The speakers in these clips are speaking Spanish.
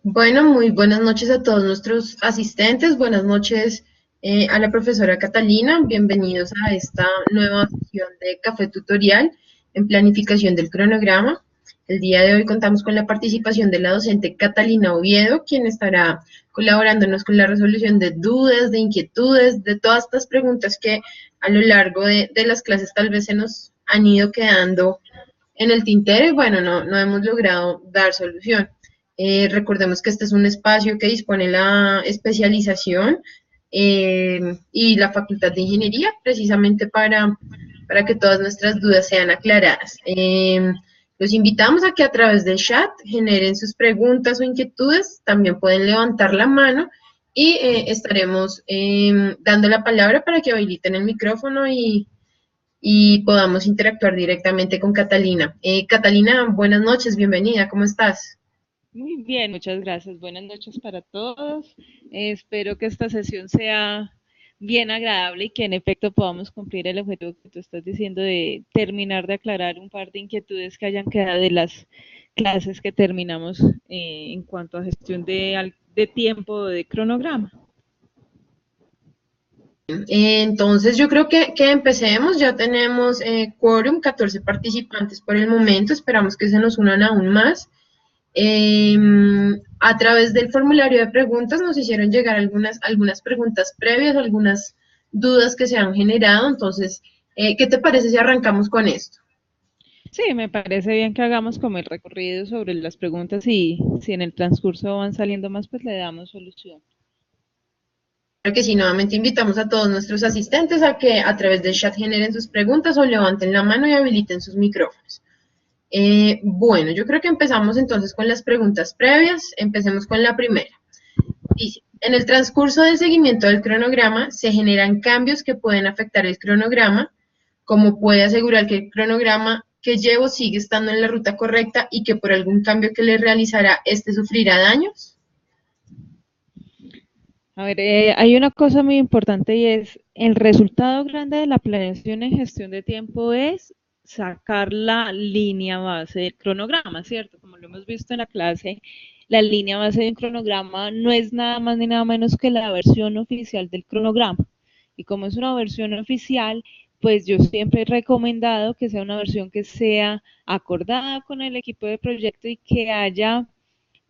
Bueno, muy buenas noches a todos nuestros asistentes, buenas noches a la profesora Catalina, bienvenidos a esta nueva sesión de Café Tutorial en planificación del cronograma. El día de hoy contamos con la participación de la docente Catalina Oviedo, quien estará colaborándonos con la resolución de dudas, de inquietudes, de todas estas preguntas que a lo largo de las clases tal vez se nos han ido quedando en el tintero y bueno, no hemos logrado dar solución. Recordemos que este es un espacio que dispone la especialización y la Facultad de Ingeniería precisamente para que todas nuestras dudas sean aclaradas. Los invitamos a que a través del chat generen sus preguntas o inquietudes, también pueden levantar la mano y estaremos dando la palabra para que habiliten el micrófono y podamos interactuar directamente con Catalina. Catalina, buenas noches, bienvenida, ¿cómo estás? Muy bien, muchas gracias. Buenas noches para todos. Espero que esta sesión sea bien agradable y que en efecto podamos cumplir el objetivo que tú estás diciendo de terminar de aclarar un par de inquietudes que hayan quedado de las clases que terminamos en cuanto a gestión de tiempo de cronograma. Entonces, yo creo que empecemos, ya tenemos quórum, 14 participantes por el momento, esperamos que se nos unan aún más. Eh, a través del formulario de preguntas nos hicieron llegar algunas preguntas previas, algunas dudas que se han generado, entonces, ¿qué te parece si arrancamos con esto? Sí, me parece bien que hagamos como el recorrido sobre las preguntas y si en el transcurso van saliendo más, pues le damos solución. Claro que sí, nuevamente invitamos a todos nuestros asistentes a que a través del chat generen sus preguntas o levanten la mano y habiliten sus micrófonos. Bueno, yo creo que empezamos entonces con las preguntas previas. Empecemos con la primera. Dice, en el transcurso del seguimiento del cronograma se generan cambios que pueden afectar el cronograma, como puede asegurar que el cronograma que llevo sigue estando en la ruta correcta y que por algún cambio que le realizará, este sufrirá daños. A ver, hay una cosa muy importante y es el resultado grande de la planeación en gestión de tiempo es sacar la línea base del cronograma, ¿cierto? Como lo hemos visto en la clase, la línea base de un cronograma no es nada más ni nada menos que la versión oficial del cronograma. Y como es una versión oficial, pues yo siempre he recomendado que sea una versión que sea acordada con el equipo de proyecto y que haya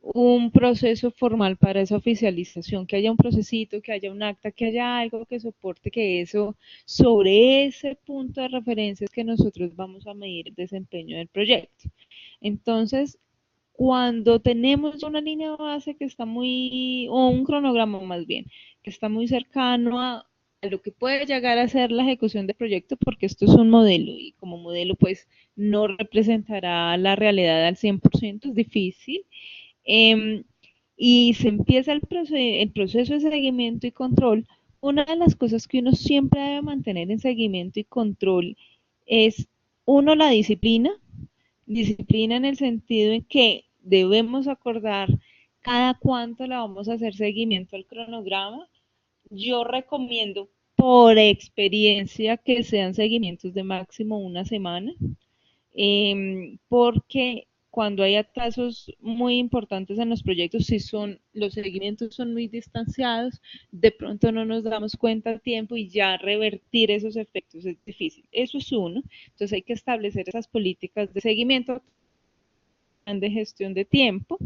un proceso formal para esa oficialización, que haya un procesito, que haya un acta, que haya algo que soporte que eso, sobre ese punto de referencia es que nosotros vamos a medir el desempeño del proyecto. Entonces, cuando tenemos una línea base que está muy, o un cronograma más bien, que está muy cercano a lo que puede llegar a ser la ejecución del proyecto, porque esto es un modelo y como modelo pues no representará la realidad al 100%, es difícil, eh, y se empieza el proceso de seguimiento y control. Una de las cosas que uno siempre debe mantener en seguimiento y control es, uno, la disciplina, disciplina en el sentido en que debemos acordar cada cuánto le vamos a hacer seguimiento al cronograma. Yo recomiendo por experiencia que sean seguimientos de máximo una semana, porque cuando hay atrasos muy importantes en los proyectos, si son los seguimientos son muy distanciados, de pronto no nos damos cuenta a tiempo y ya revertir esos efectos es difícil. Eso es uno. Entonces hay que establecer esas políticas de seguimiento, de gestión de tiempo.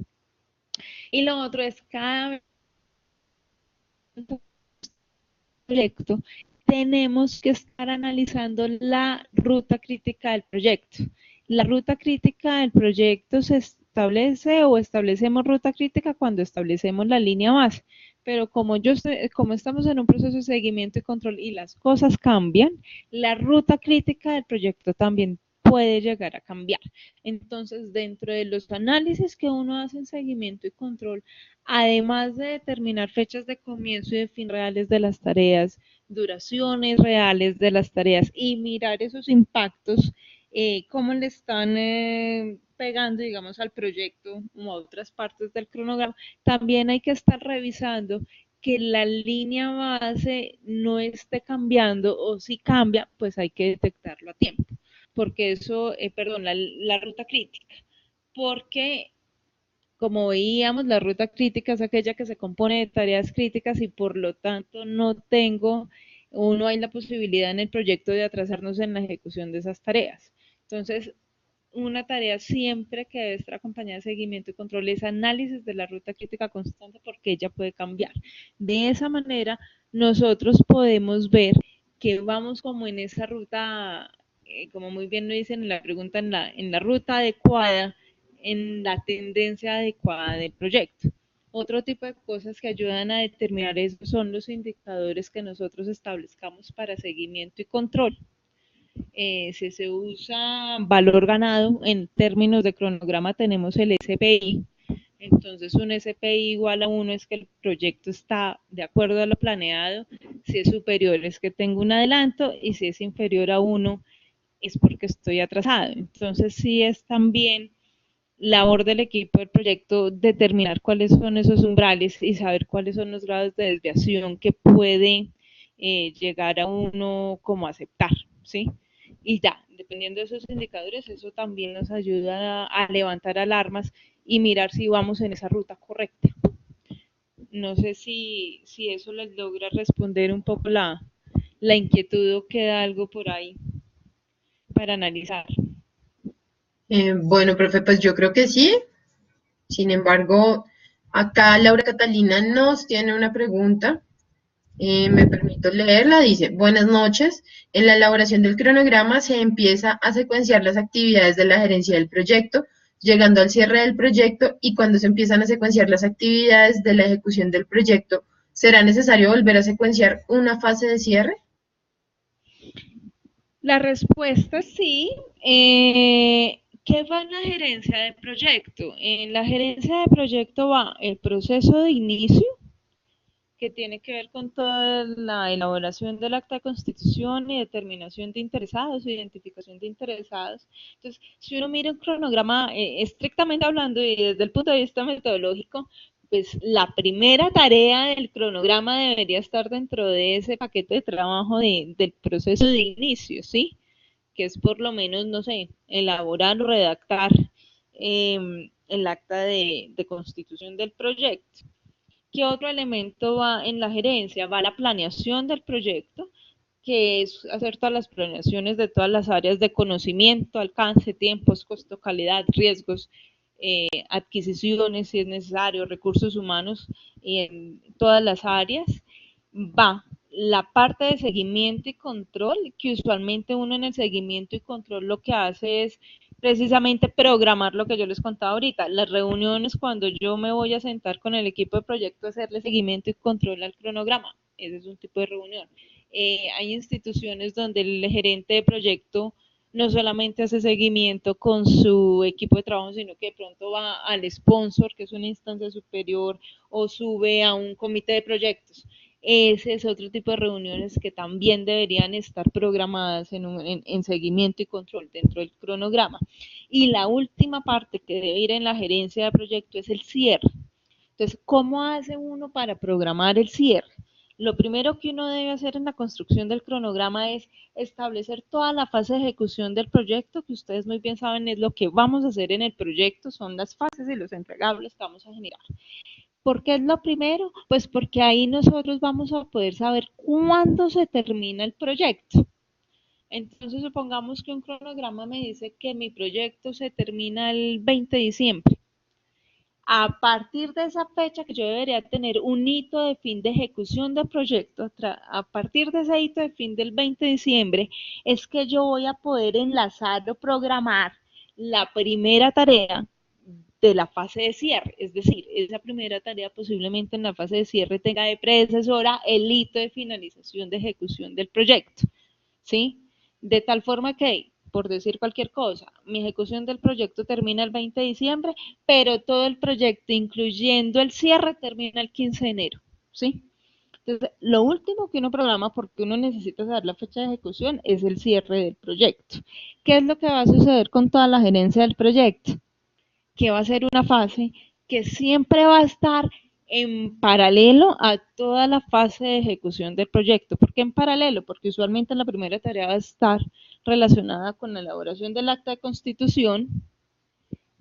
Y lo otro es cada proyecto tenemos que estar analizando la ruta crítica del proyecto. La ruta crítica del proyecto se establece o establecemos ruta crítica cuando establecemos la línea base, pero como estamos en un proceso de seguimiento y control y las cosas cambian, la ruta crítica del proyecto también puede llegar a cambiar. Entonces, dentro de los análisis que uno hace en seguimiento y control, además de determinar fechas de comienzo y de fin reales de las tareas, duraciones reales de las tareas y mirar esos impactos, cómo le están pegando, digamos, al proyecto o a otras partes del cronograma, también hay que estar revisando que la línea base no esté cambiando o si cambia, pues hay que detectarlo a tiempo, porque eso, perdón, la ruta crítica, porque Como veíamos, la ruta crítica es aquella que se compone de tareas críticas y por lo tanto no hay la posibilidad en el proyecto de atrasarnos en la ejecución de esas tareas. Entonces, una tarea siempre que debe estar acompañada de seguimiento y control es análisis de la ruta crítica constante porque ella puede cambiar. De esa manera, nosotros podemos ver que vamos como en esa ruta, como muy bien lo dicen en la pregunta, en la ruta adecuada, en la tendencia adecuada del proyecto. Otro tipo de cosas que ayudan a determinar eso son los indicadores que nosotros establezcamos para seguimiento y control. Si se usa valor ganado en términos de cronograma tenemos el SPI. Entonces un SPI igual a 1 es que el proyecto está de acuerdo a lo planeado, si es superior es que tengo un adelanto y si es inferior a 1 es porque estoy atrasado. Entonces sí es también labor del equipo del proyecto determinar cuáles son esos umbrales y saber cuáles son los grados de desviación que puede llegar a uno como aceptar, ¿sí? Y ya, dependiendo de esos indicadores, eso también nos ayuda a levantar alarmas y mirar si vamos en esa ruta correcta. No sé si eso les logra responder un poco la inquietud o queda algo por ahí para analizar. Bueno, profe, pues yo creo que sí. Sin embargo, acá Laura Catalina nos tiene una pregunta. Me permito leerla. Dice, buenas noches. En la elaboración del cronograma se empieza a secuenciar las actividades de la gerencia del proyecto, llegando al cierre del proyecto y cuando se empiezan a secuenciar las actividades de la ejecución del proyecto, ¿será necesario volver a secuenciar una fase de cierre? La respuesta es sí. ¿Qué va en la gerencia de proyecto? En la gerencia de proyecto va el proceso de inicio, que tiene que ver con toda la elaboración del acta de constitución y determinación de interesados, identificación de interesados. Entonces, si uno mira un cronograma estrictamente hablando y desde el punto de vista metodológico, pues la primera tarea del cronograma debería estar dentro de ese paquete de trabajo del proceso de inicio, ¿sí? Que es por lo menos, no sé, elaborar o redactar el acta de constitución del proyecto. ¿Qué otro elemento va en la gerencia? Va la planeación del proyecto, que es hacer todas las planeaciones de todas las áreas de conocimiento, alcance, tiempos, costo, calidad, riesgos, adquisiciones, si es necesario, recursos humanos en todas las áreas. Va la parte de seguimiento y control, que usualmente uno en el seguimiento y control lo que hace es precisamente programar lo que yo les contaba ahorita, las reuniones cuando yo me voy a sentar con el equipo de proyecto a hacerle seguimiento y control al cronograma, ese es un tipo de reunión. Hay instituciones donde el gerente de proyecto no solamente hace seguimiento con su equipo de trabajo, sino que de pronto va al sponsor, que es una instancia superior, o sube a un comité de proyectos. Ese es otro tipo de reuniones que también deberían estar programadas en seguimiento y control dentro del cronograma. Y la última parte que debe ir en la gerencia de proyecto es el cierre. Entonces, ¿cómo hace uno para programar el cierre? Lo primero que uno debe hacer en la construcción del cronograma es establecer toda la fase de ejecución del proyecto, que ustedes muy bien saben es lo que vamos a hacer en el proyecto, son las fases y los entregables que vamos a generar. ¿Por qué es lo primero? Pues porque ahí nosotros vamos a poder saber cuándo se termina el proyecto. Entonces, supongamos que un cronograma me dice que mi proyecto se termina el 20 de diciembre. A partir de esa fecha que yo debería tener un hito de fin de ejecución del proyecto, a partir de ese hito de fin del 20 de diciembre, es que yo voy a poder enlazar o programar la primera tarea de la fase de cierre. Es decir, esa primera tarea posiblemente en la fase de cierre tenga de predecesora el hito de finalización de ejecución del proyecto. ¿Sí? De tal forma que, por decir cualquier cosa, mi ejecución del proyecto termina el 20 de diciembre, pero todo el proyecto, incluyendo el cierre, termina el 15 de enero. ¿Sí? Entonces, lo último que uno programa, porque uno necesita saber la fecha de ejecución, es el cierre del proyecto. ¿Qué es lo que va a suceder con toda la gerencia del proyecto? Que va a ser una fase que siempre va a estar en paralelo a toda la fase de ejecución del proyecto. ¿Por qué en paralelo? Porque usualmente la primera tarea va a estar relacionada con la elaboración del acta de constitución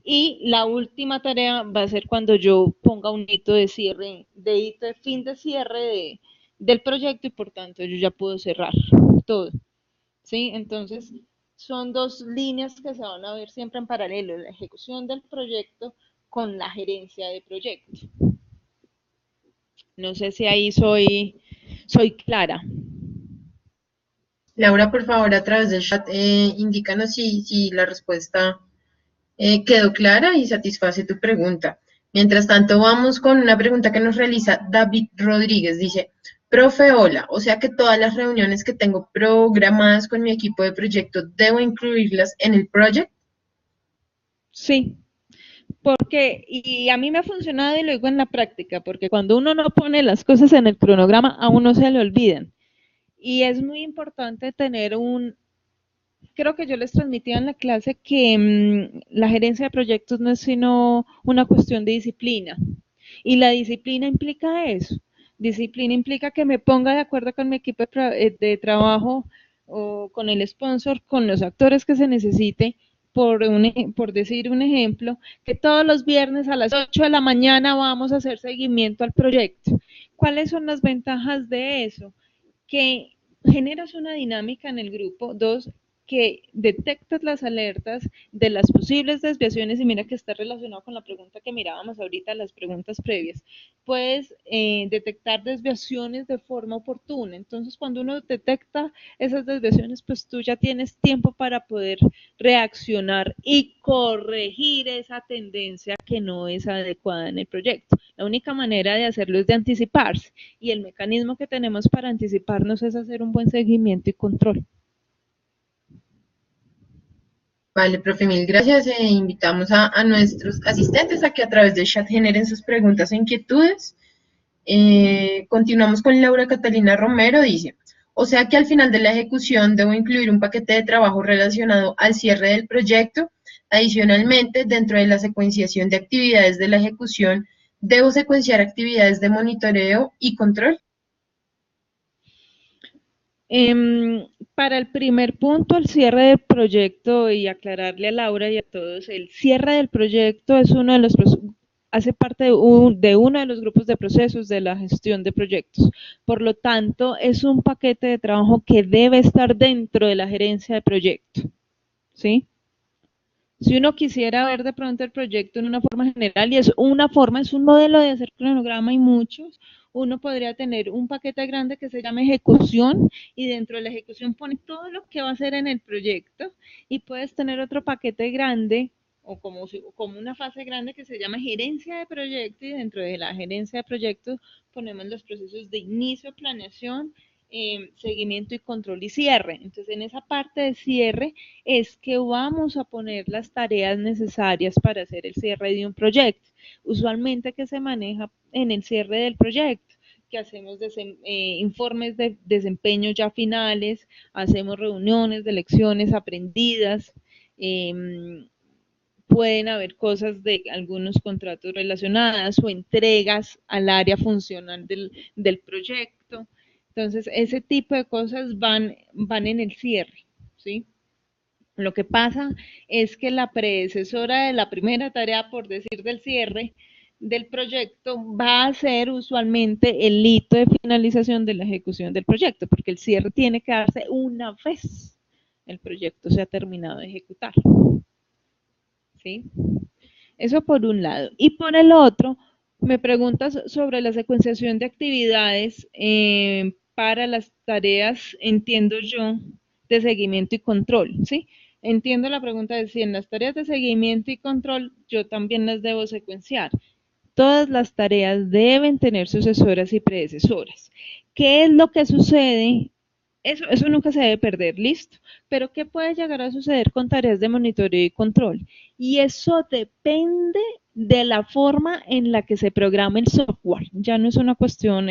Y la última tarea va a ser cuando yo ponga un hito de cierre, de hito de fin de cierre del proyecto y por tanto yo ya puedo cerrar todo. ¿Sí? Entonces, son dos líneas que se van a ver siempre en paralelo, la ejecución del proyecto con la gerencia de proyecto. No sé si ahí soy clara. Laura, por favor, a través del chat, indícanos si la respuesta quedó clara y satisface tu pregunta. Mientras tanto, vamos con una pregunta que nos realiza David Rodríguez. Dice, profe, hola, o sea que todas las reuniones que tengo programadas con mi equipo de proyecto, ¿debo incluirlas en el proyecto? Sí, porque, y a mí me ha funcionado y lo digo en la práctica, porque cuando uno no pone las cosas en el cronograma, a uno se le olvidan. Y es muy importante tener creo que yo les transmitía en la clase que la gerencia de proyectos no es sino una cuestión de disciplina. Y la disciplina implica eso. Disciplina implica que me ponga de acuerdo con mi equipo de trabajo o con el sponsor, con los actores que se necesite, por decir un ejemplo, que todos los viernes a las 8 de la mañana vamos a hacer seguimiento al proyecto. ¿Cuáles son las ventajas de eso? Que generas una dinámica en el grupo, dos, que detectas las alertas de las posibles desviaciones y mira que está relacionado con la pregunta que mirábamos ahorita, las preguntas previas. Puedes detectar desviaciones de forma oportuna. Entonces, cuando uno detecta esas desviaciones, pues tú ya tienes tiempo para poder reaccionar y corregir esa tendencia que no es adecuada en el proyecto. La única manera de hacerlo es de anticiparse y el mecanismo que tenemos para anticiparnos es hacer un buen seguimiento y control. Vale, profe, mil gracias. Invitamos a nuestros asistentes a que a través del chat generen sus preguntas e inquietudes. Continuamos con Laura Catalina Romero, dice, o sea que al final de la ejecución debo incluir un paquete de trabajo relacionado al cierre del proyecto. Adicionalmente, dentro de la secuenciación de actividades de la ejecución, debo secuenciar actividades de monitoreo y control. Para el primer punto, el cierre del proyecto y aclararle a Laura y a todos, el cierre del proyecto es uno de los hace parte de uno de los grupos de procesos de la gestión de proyectos. Por lo tanto, es un paquete de trabajo que debe estar dentro de la gerencia de proyecto. ¿Sí? Si uno quisiera ver de pronto el proyecto en una forma general, y es una forma, es un modelo de hacer cronograma y muchos, uno podría tener un paquete grande que se llama ejecución y dentro de la ejecución pone todo lo que va a hacer en el proyecto y puedes tener otro paquete grande o como una fase grande que se llama gerencia de proyecto y dentro de la gerencia de proyectos ponemos los procesos de inicio, planeación, seguimiento y control y cierre. Entonces en esa parte de cierre es que vamos a poner las tareas necesarias para hacer el cierre de un proyecto. Usualmente que se maneja en el cierre del proyecto, que hacemos informes de desempeño ya finales, hacemos reuniones de lecciones aprendidas, pueden haber cosas de algunos contratos relacionadas o entregas al área funcional del proyecto. Entonces, ese tipo de cosas van en el cierre, ¿sí? Lo que pasa es que la predecesora de la primera tarea, por decir del cierre del proyecto, va a ser usualmente el hito de finalización de la ejecución del proyecto, porque el cierre tiene que darse una vez el proyecto se ha terminado de ejecutar. ¿Sí? Eso por un lado. Y por el otro, me preguntas sobre la secuenciación de actividades para las tareas, entiendo yo, de seguimiento y control, ¿sí? Entiendo la pregunta de si en las tareas de seguimiento y control yo también las debo secuenciar. Todas las tareas deben tener sucesoras y predecesoras. ¿Qué es lo que sucede? Eso nunca se debe perder, listo. Pero ¿qué puede llegar a suceder con tareas de monitoreo y control? Y eso depende de la forma en la que se programa el software. Ya no es una cuestión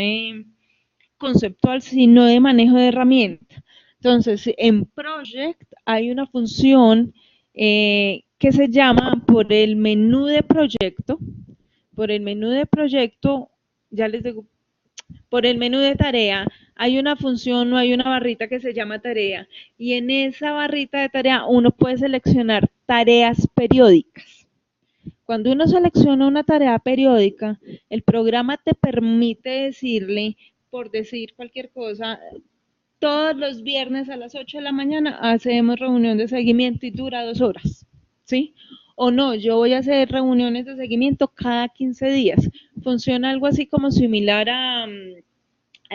conceptual, sino de manejo de herramienta. Entonces, en Project hay una función que se llama por el menú de proyecto. Por el menú de proyecto, ya les digo, por el menú de tarea hay una función o hay una barrita que se llama tarea y en esa barrita de tarea uno puede seleccionar tareas periódicas. Cuando uno selecciona una tarea periódica, el programa te permite decirle, por decir cualquier cosa, todos los viernes a las 8 de la mañana hacemos reunión de seguimiento y dura 2 horas, ¿sí? O no, yo voy a hacer reuniones de seguimiento cada 15 días. Funciona algo así como similar a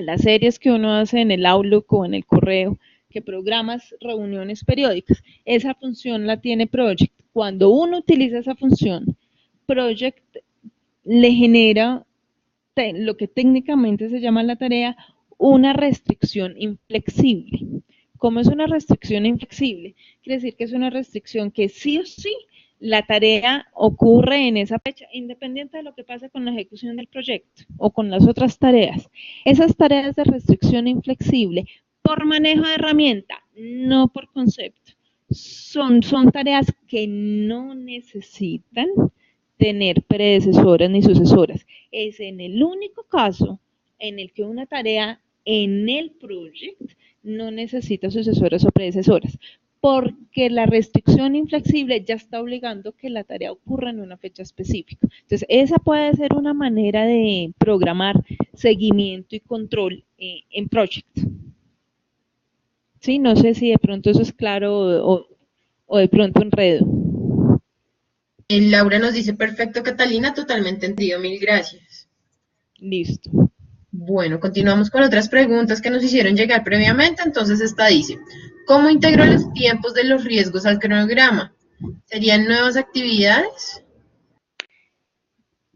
las series que uno hace en el Outlook o en el correo, que programas reuniones periódicas. Esa función la tiene Project. Cuando uno utiliza esa función, Project le genera lo que técnicamente se llama la tarea una restricción inflexible. ¿Cómo es una restricción inflexible? Quiere decir que es una restricción que sí o sí la tarea ocurre en esa fecha, independiente de lo que pase con la ejecución del proyecto o con las otras tareas. Esas tareas de restricción inflexible, por manejo de herramienta, no por concepto, son tareas que no necesitan tener predecesoras ni sucesoras. Es en el único caso en el que una tarea en el project no necesita sucesoras o predecesoras, porque la restricción inflexible ya está obligando que la tarea ocurra en una fecha específica. Entonces, esa puede ser una manera de programar seguimiento y control en project. Sí, no sé si de pronto eso es claro o de pronto enredo. Laura nos dice, perfecto, Catalina, totalmente entendido, mil gracias. Listo. Bueno, continuamos con otras preguntas que nos hicieron llegar previamente. Entonces, esta dice, ¿cómo integro los tiempos de los riesgos al cronograma? ¿Serían nuevas actividades?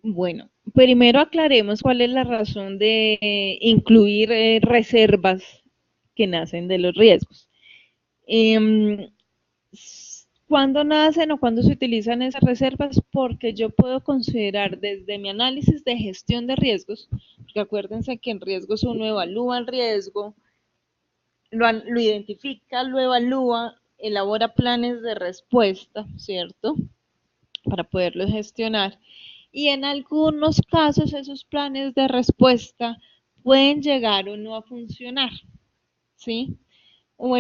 Bueno, primero aclaremos cuál es la razón de incluir reservas que nacen de los riesgos. Eh, ¿Cuándo nacen o cuándo se utilizan esas reservas? Porque yo puedo considerar desde mi análisis de gestión de riesgos, porque acuérdense que en riesgos uno evalúa el riesgo, lo identifica, lo evalúa, elabora planes de respuesta, ¿cierto? Para poderlos gestionar. Y en algunos casos esos planes de respuesta pueden llegar o no a funcionar, ¿sí? O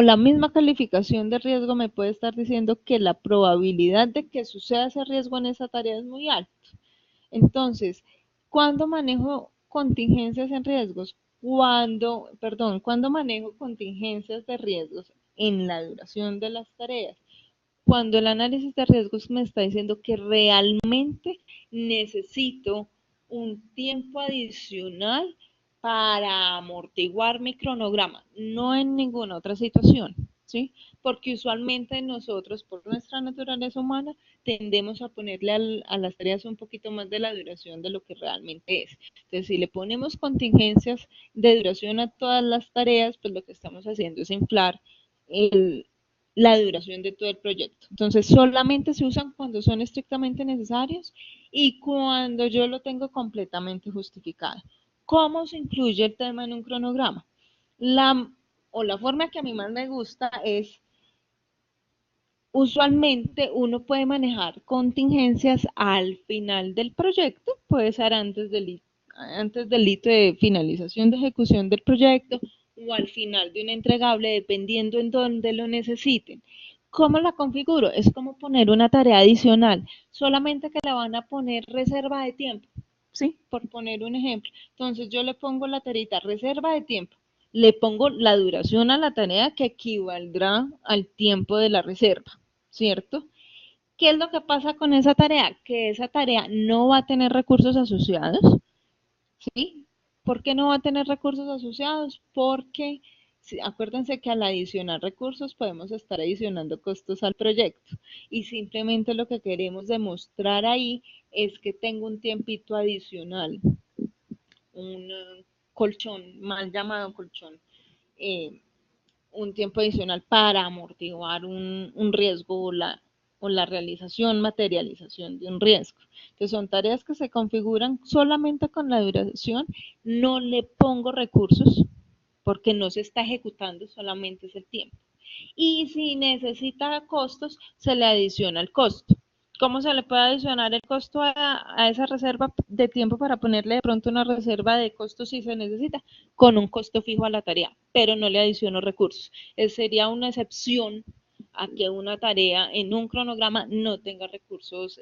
la misma calificación de riesgo me puede estar diciendo que la probabilidad de que suceda ese riesgo en esa tarea es muy alta. Entonces, ¿cuándo manejo contingencias en riesgos? Cuando manejo contingencias de riesgos en la duración de las tareas, cuando el análisis de riesgos me está diciendo que realmente necesito un tiempo adicional para amortiguar mi cronograma, no en ninguna otra situación, ¿sí? Porque usualmente nosotros, por nuestra naturaleza humana, tendemos a ponerle a las tareas un poquito más de la duración de lo que realmente es. Entonces, si le ponemos contingencias de duración a todas las tareas, pues lo que estamos haciendo es inflar la duración de todo el proyecto. Entonces, solamente se usan cuando son estrictamente necesarios y cuando yo lo tengo completamente justificado. ¿Cómo se incluye el tema en un cronograma? La forma que a mí más me gusta es, usualmente uno puede manejar contingencias al final del proyecto, puede ser antes del hito de finalización de ejecución del proyecto o al final de un entregable, dependiendo en dónde lo necesiten. ¿Cómo la configuro? Es como poner una tarea adicional, solamente que le van a poner reserva de tiempo, ¿sí? Por poner un ejemplo. Entonces yo le pongo la tarita reserva de tiempo, le pongo la duración a la tarea que equivaldrá al tiempo de la reserva, ¿cierto? ¿Qué es lo que pasa con esa tarea? Que esa tarea no va a tener recursos asociados, ¿sí? ¿Por qué no va a tener recursos asociados? Porque acuérdense que al adicionar recursos podemos estar adicionando costos al proyecto y simplemente lo que queremos demostrar ahí es que tengo un tiempito adicional, un colchón, mal llamado colchón, eh, un tiempo adicional para amortiguar un riesgo o la realización, materialización de un riesgo. Que son tareas que se configuran solamente con la duración, no le pongo recursos porque no se está ejecutando, solamente es el tiempo. Y si necesita costos, se le adiciona el costo. ¿Cómo se le puede adicionar el costo a esa reserva de tiempo para ponerle de pronto una reserva de costos si se necesita? Con un costo fijo a la tarea, pero no le adiciono recursos. Sería una excepción a que una tarea en un cronograma no tenga recursos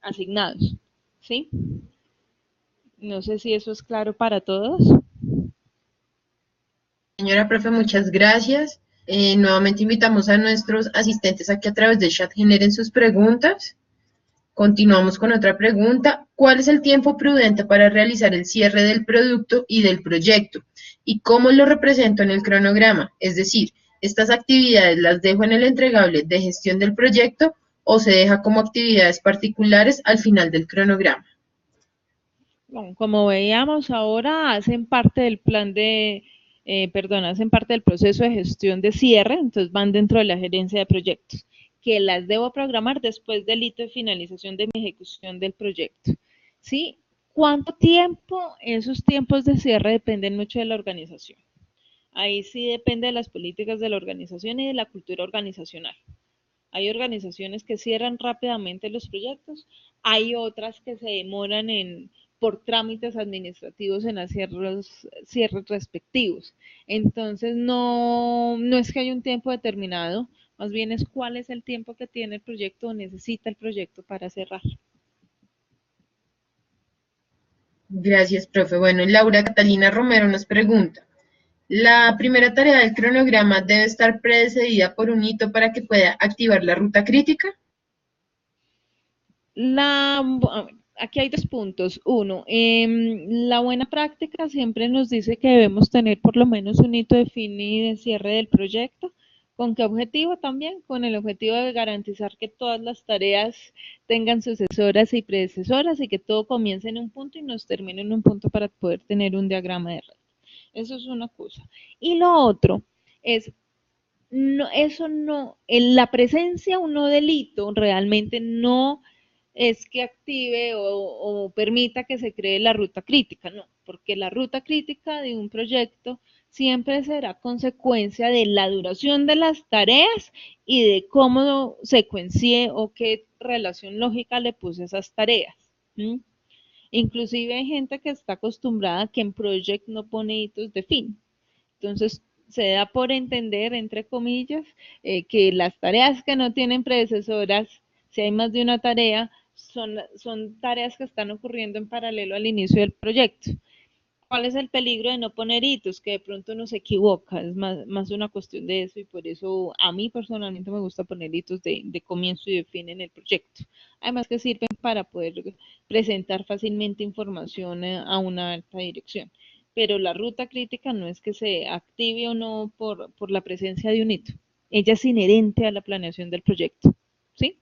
asignados, ¿sí? No sé si eso es claro para todos. Señora profe, muchas gracias. Nuevamente invitamos a nuestros asistentes a que a través del chat generen sus preguntas. Continuamos con otra pregunta. ¿Cuál es el tiempo prudente para realizar el cierre del producto y del proyecto? ¿Y cómo lo represento en el cronograma? Es decir, ¿estas actividades las dejo en el entregable de gestión del proyecto o se deja como actividades particulares al final del cronograma? Bueno, como veíamos ahora, hacen parte del plan de, hacen parte del proceso de gestión de cierre, entonces van dentro de la gerencia de proyectos, que las debo programar después del hito de finalización de mi ejecución del proyecto. ¿Sí? ¿Cuánto tiempo? Esos tiempos de cierre dependen mucho de la organización. Ahí sí depende de las políticas de la organización y de la cultura organizacional. Hay organizaciones que cierran rápidamente los proyectos, hay otras que se demoran por trámites administrativos en hacer los cierres respectivos. Entonces, no es que haya un tiempo determinado, más bien es cuál es el tiempo que tiene el proyecto o necesita el proyecto para cerrar. Gracias, profe. Bueno, Laura Catalina Romero nos pregunta, ¿la primera tarea del cronograma debe estar precedida por un hito para que pueda activar la ruta crítica? La, aquí hay dos puntos. Uno, la buena práctica siempre nos dice que debemos tener por lo menos un hito de fin y de cierre del proyecto. ¿Con qué objetivo también? Con el objetivo de garantizar que todas las tareas tengan sucesoras y predecesoras y que todo comience en un punto y nos termine en un punto para poder tener un diagrama de red. Eso es una cosa. Y lo otro es no, eso no, en la presencia o no delito realmente no es que active o permita que se cree la ruta crítica, no, porque la ruta crítica de un proyecto siempre será consecuencia de la duración de las tareas y de cómo secuencié o qué relación lógica le puse a esas tareas. ¿M? Inclusive hay gente que está acostumbrada a que en Project no pone hitos de fin. Entonces, se da por entender, entre comillas, que las tareas que no tienen predecesoras, si hay más de una tarea, son tareas que están ocurriendo en paralelo al inicio del proyecto. ¿Cuál es el peligro de no poner hitos? Que de pronto uno se equivoca, es más una cuestión de eso y por eso a mí personalmente me gusta poner hitos de comienzo y de fin en el proyecto. Además que sirven para poder presentar fácilmente información a una alta dirección. Pero la ruta crítica no es que se active o no por la presencia de un hito. Ella es inherente a la planeación del proyecto. ¿Sí?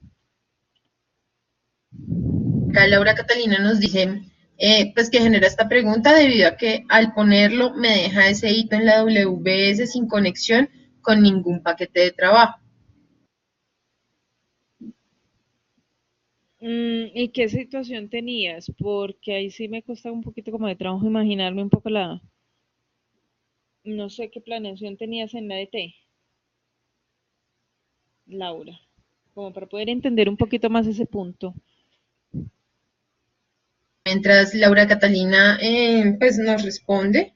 Acá Laura Catalina nos dice, pues que genera esta pregunta debido a que al ponerlo me deja ese hito en la WS sin conexión con ningún paquete de trabajo. ¿Y qué situación tenías? Porque ahí sí me cuesta un poquito como de trabajo imaginarme un poco no sé qué planeación tenías en la DT, Laura, como para poder entender un poquito más ese punto. Mientras Laura Catalina pues nos responde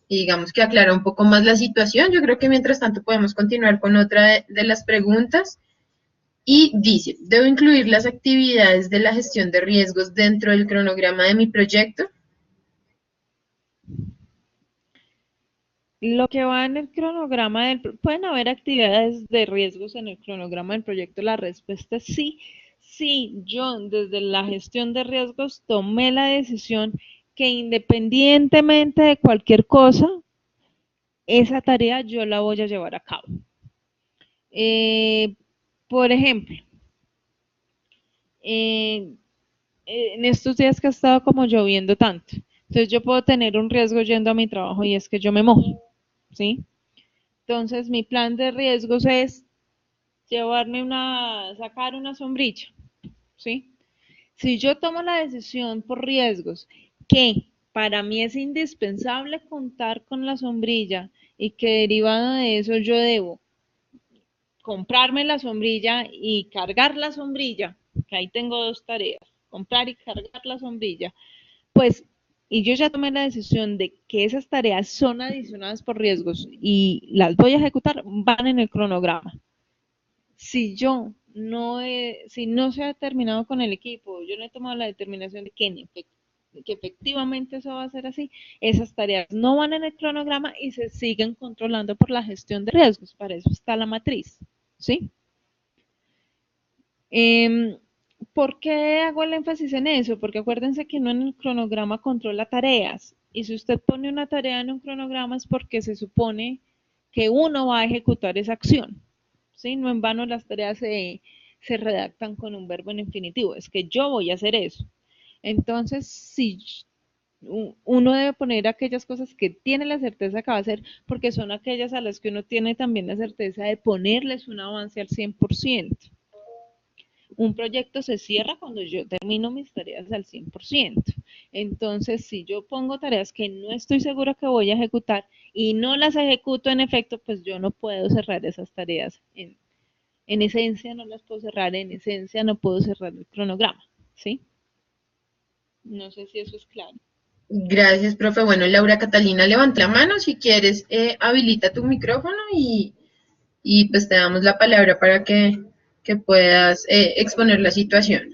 y digamos que aclara un poco más la situación, yo creo que mientras tanto podemos continuar con otra de las preguntas. Y dice, ¿debo incluir las actividades de la gestión de riesgos dentro del cronograma de mi proyecto? Lo que va en el cronograma pueden haber actividades de riesgos en el cronograma del proyecto. La respuesta es sí. Sí, yo desde la gestión de riesgos tomé la decisión que independientemente de cualquier cosa, esa tarea yo la voy a llevar a cabo. Eh, por ejemplo, eh, en estos días que ha estado como lloviendo tanto, entonces yo puedo tener un riesgo yendo a mi trabajo y es que yo me mojo, ¿sí? Entonces mi plan de riesgos es sacar una sombrilla, ¿sí? Si yo tomo la decisión por riesgos que para mí es indispensable contar con la sombrilla y que derivado de eso yo debo comprarme la sombrilla y cargar la sombrilla, que ahí tengo dos tareas, comprar y cargar la sombrilla, pues, y yo ya tomé la decisión de que esas tareas son adicionadas por riesgos y las voy a ejecutar, van en el cronograma. si no se ha terminado con el equipo, yo no he tomado la determinación de que efectivamente eso va a ser así, esas tareas no van en el cronograma y se siguen controlando por la gestión de riesgos. Para eso está la matriz, ¿sí? ¿Por qué hago el énfasis en eso? Porque acuérdense que uno en el cronograma controla tareas. Y si usted pone una tarea en un cronograma es porque se supone que uno va a ejecutar esa acción. ¿Sí? No en vano las tareas se redactan con un verbo en infinitivo. Es que yo voy a hacer eso. Entonces, si uno debe poner aquellas cosas que tiene la certeza que va a hacer, porque son aquellas a las que uno tiene también la certeza de ponerles un avance al 100%. Un proyecto se cierra cuando yo termino mis tareas al 100%. Entonces, si yo pongo tareas que no estoy segura que voy a ejecutar y no las ejecuto en efecto, pues yo no puedo cerrar esas tareas. En esencia no las puedo cerrar, en esencia no puedo cerrar el cronograma, ¿sí? No sé si eso es claro. Gracias, profe. Bueno, Laura Catalina, levanta la mano si quieres, habilita tu micrófono y pues te damos la palabra para que puedas exponer la situación.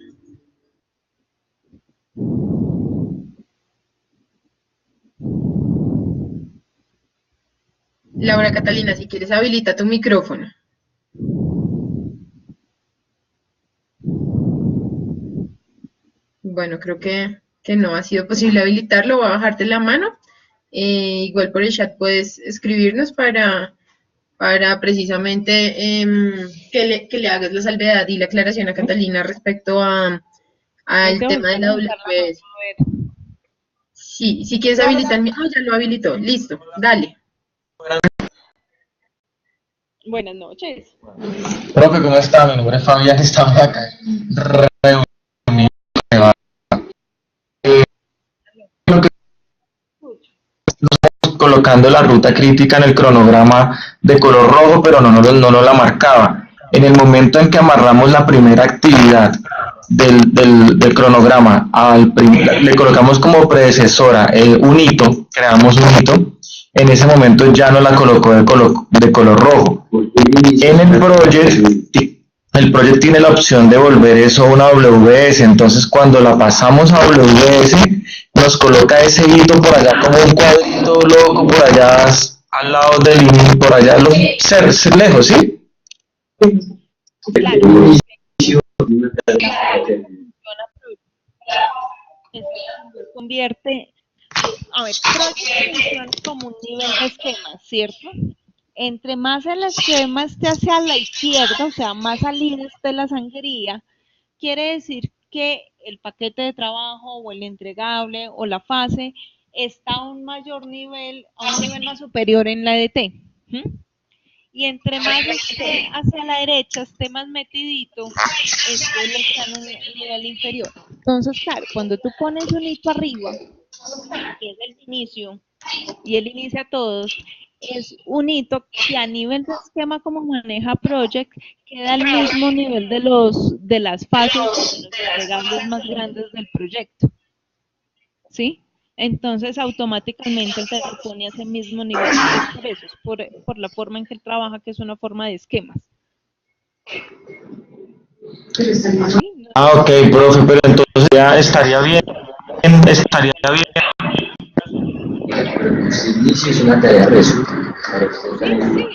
Laura Catalina, si quieres, habilita tu micrófono. Bueno, creo que no ha sido posible habilitarlo. Voy a bajarte la mano. Igual por el chat puedes escribirnos para precisamente que le hagas la salvedad y la aclaración a Catalina respecto al tema de la WS. Sí, si quieres habilitar mi... ya lo habilitó. Listo, dale. Buenas noches. Profe, ¿cómo está? Mi nombre es Fabián, estamos acá reunidos. Colocando la ruta crítica en el cronograma de color rojo, pero no nos la marcaba. En el momento en que amarramos la primera actividad del cronograma, le colocamos como predecesora un hito, creamos un hito, en ese momento ya no la colocó de color rojo. En el project tiene la opción de volver eso a una WS, entonces cuando la pasamos a WS, nos coloca ese hito por allá como un cuadrito loco, por allá al lado del inicio, por allá lejos, ¿sí? Claro. Convierte, a ver, funciona como un nivel de esquema, ¿cierto? Entre más el esquema esté hacia la izquierda, o sea, más salida esté la sangría, quiere decir que el paquete de trabajo o el entregable o la fase está a un mayor nivel, a un nivel más superior en la EDT. Y entre más esté hacia la derecha, esté más metidito, él está en un nivel inferior. Entonces, claro, cuando tú pones un hito arriba, que es el inicio, y él inicia a todos, es un hito que a nivel de esquema como maneja Project, queda al mismo nivel de las fases de los entregables más grandes del proyecto. ¿Sí? Entonces automáticamente él te pone a ese mismo nivel. Es por eso, es por la forma en que él trabaja, que es una forma de esquemas. Ah, ok, profe, pero entonces ya estaría bien. Sí, es una tarea resulta. Sí.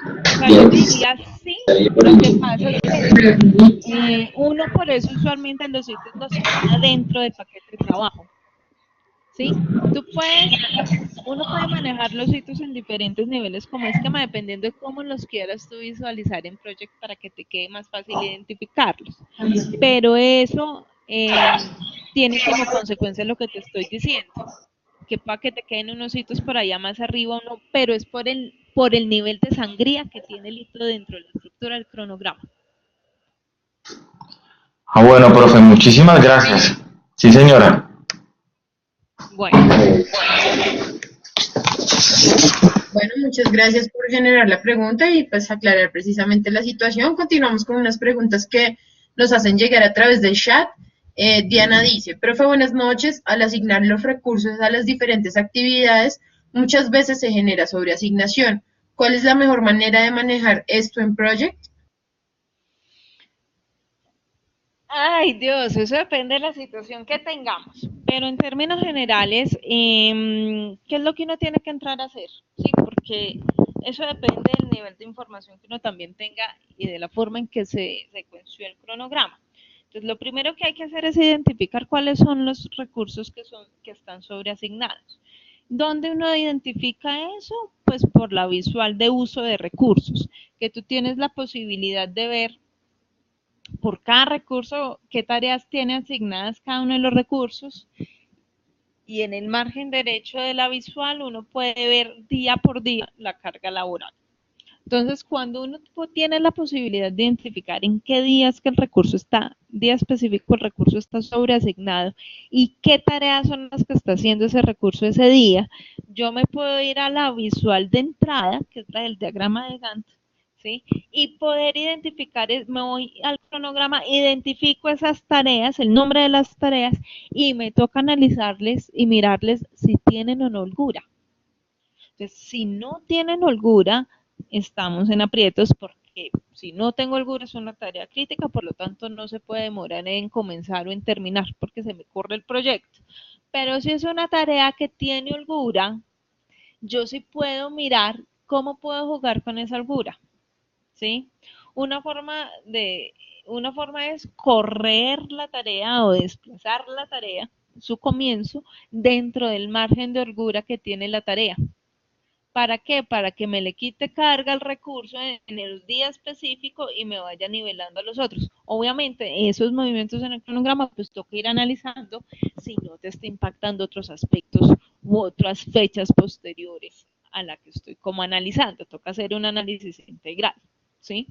O sea, yo diría sí, lo que pasa es que uno por eso usualmente los sitios los pone dentro del paquete de trabajo. ¿Sí? Uno puede manejar los sitios en diferentes niveles como esquema, dependiendo de cómo los quieras tú visualizar en Project para que te quede más fácil identificarlos. Pero eso tiene como consecuencia lo que te estoy diciendo, que para que te queden unos sitios por allá más arriba, pero es por el nivel de sangría que tiene el hito dentro de la estructura del cronograma. Ah, bueno, profe, muchísimas gracias. Sí, señora. Bueno, muchas gracias por generar la pregunta y pues aclarar precisamente la situación. Continuamos con unas preguntas que nos hacen llegar a través del chat. Diana dice, profe, buenas noches. Al asignar los recursos a las diferentes actividades, muchas veces se genera sobreasignación. ¿Cuál es la mejor manera de manejar esto en Project? Ay, Dios, eso depende de la situación que tengamos. Pero en términos generales, ¿qué es lo que uno tiene que entrar a hacer? Sí, porque eso depende del nivel de información que uno también tenga y de la forma en que se secuenció el cronograma. Entonces, lo primero que hay que hacer es identificar cuáles son los recursos que están sobreasignados. ¿Dónde uno identifica eso? Pues por la visual de uso de recursos, que tú tienes la posibilidad de ver por cada recurso qué tareas tiene asignadas cada uno de los recursos, y en el margen derecho de la visual uno puede ver día por día la carga laboral. Entonces, cuando uno tiene la posibilidad de identificar en qué días que el recurso está, día específico el recurso está sobreasignado y qué tareas son las que está haciendo ese recurso ese día, yo me puedo ir a la visual de entrada, que es la del diagrama de Gantt, ¿sí? Y poder identificar, me voy al cronograma, identifico esas tareas, el nombre de las tareas, y me toca analizarles y mirarles si tienen o no holgura. Entonces, si no tienen holgura, estamos en aprietos porque si no tengo holgura es una tarea crítica, por lo tanto no se puede demorar en comenzar o en terminar porque se me corre el proyecto. Pero si es una tarea que tiene holgura, yo sí puedo mirar cómo puedo jugar con esa holgura, ¿sí? Una forma de, una forma es correr la tarea o desplazar la tarea, su comienzo, dentro del margen de holgura que tiene la tarea. ¿Para qué? Para que me le quite carga al recurso en el día específico y me vaya nivelando a los otros. Obviamente, esos movimientos en el cronograma, pues toca ir analizando si no te está impactando otros aspectos u otras fechas posteriores a la que estoy como analizando. Toca hacer un análisis integral, ¿sí?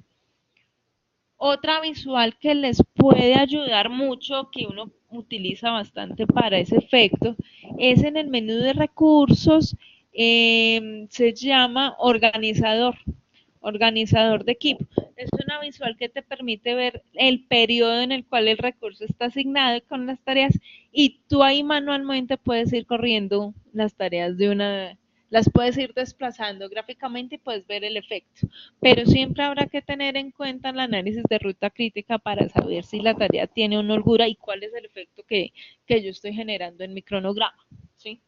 Otra visual que les puede ayudar mucho, que uno utiliza bastante para ese efecto, es en el menú de recursos, se llama organizador de equipo. Es una visual que te permite ver el periodo en el cual el recurso está asignado con las tareas, y tú ahí manualmente puedes ir corriendo las tareas las puedes ir desplazando gráficamente y puedes ver el efecto. Pero siempre habrá que tener en cuenta el análisis de ruta crítica para saber si la tarea tiene una holgura y cuál es el efecto que yo estoy generando en mi cronograma, ¿sí?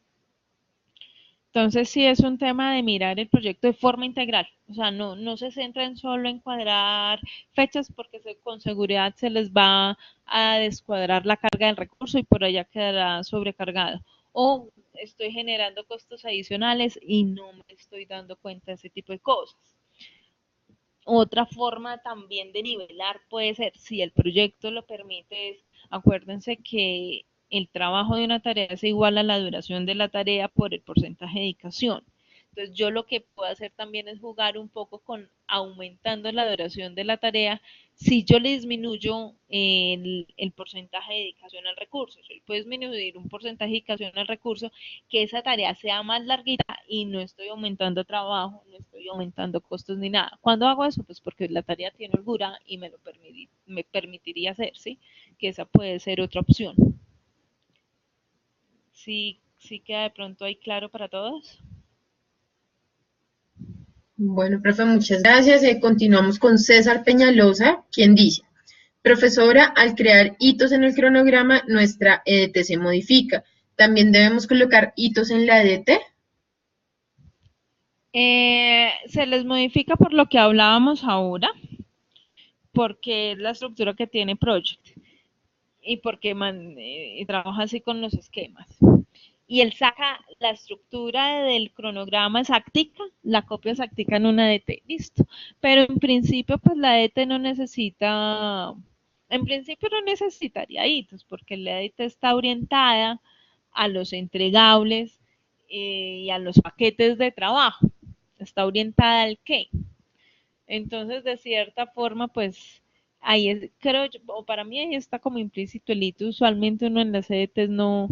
Entonces sí es un tema de mirar el proyecto de forma integral, o sea, no se centren solo en cuadrar fechas porque con seguridad se les va a descuadrar la carga del recurso y por allá quedará sobrecargado. O estoy generando costos adicionales y no me estoy dando cuenta de ese tipo de cosas. Otra forma también de nivelar puede ser, si el proyecto lo permite, acuérdense que el trabajo de una tarea es igual a la duración de la tarea por el porcentaje de dedicación. Entonces yo lo que puedo hacer también es jugar un poco con aumentando la duración de la tarea si yo le disminuyo el porcentaje de dedicación al recurso. Yo le puedo disminuir un porcentaje de dedicación al recurso, que esa tarea sea más larguita y no estoy aumentando trabajo, no estoy aumentando costos ni nada. ¿Cuándo hago eso? Pues porque la tarea tiene holgura y me permitiría hacer, ¿sí? Que esa puede ser otra opción. Sí, sí queda de pronto ahí claro para todos. Bueno, profe, muchas gracias. Continuamos con César Peñalosa, quien dice, profesora, al crear hitos en el cronograma, nuestra EDT se modifica. ¿También debemos colocar hitos en la EDT? Se les modifica por lo que hablábamos ahora, porque es la estructura que tiene Project y porque trabaja así con los esquemas. Y él saca la estructura del cronograma exactica, la copia exactica en una DT, listo. Pero en principio, pues la DT no necesita, en principio no necesitaría hitos, porque la DT está orientada a los entregables y a los paquetes de trabajo. Está orientada al qué. Entonces, de cierta forma, pues ahí es, creo yo, o para mí ahí está como implícito el hito. Usualmente uno en las CDTs no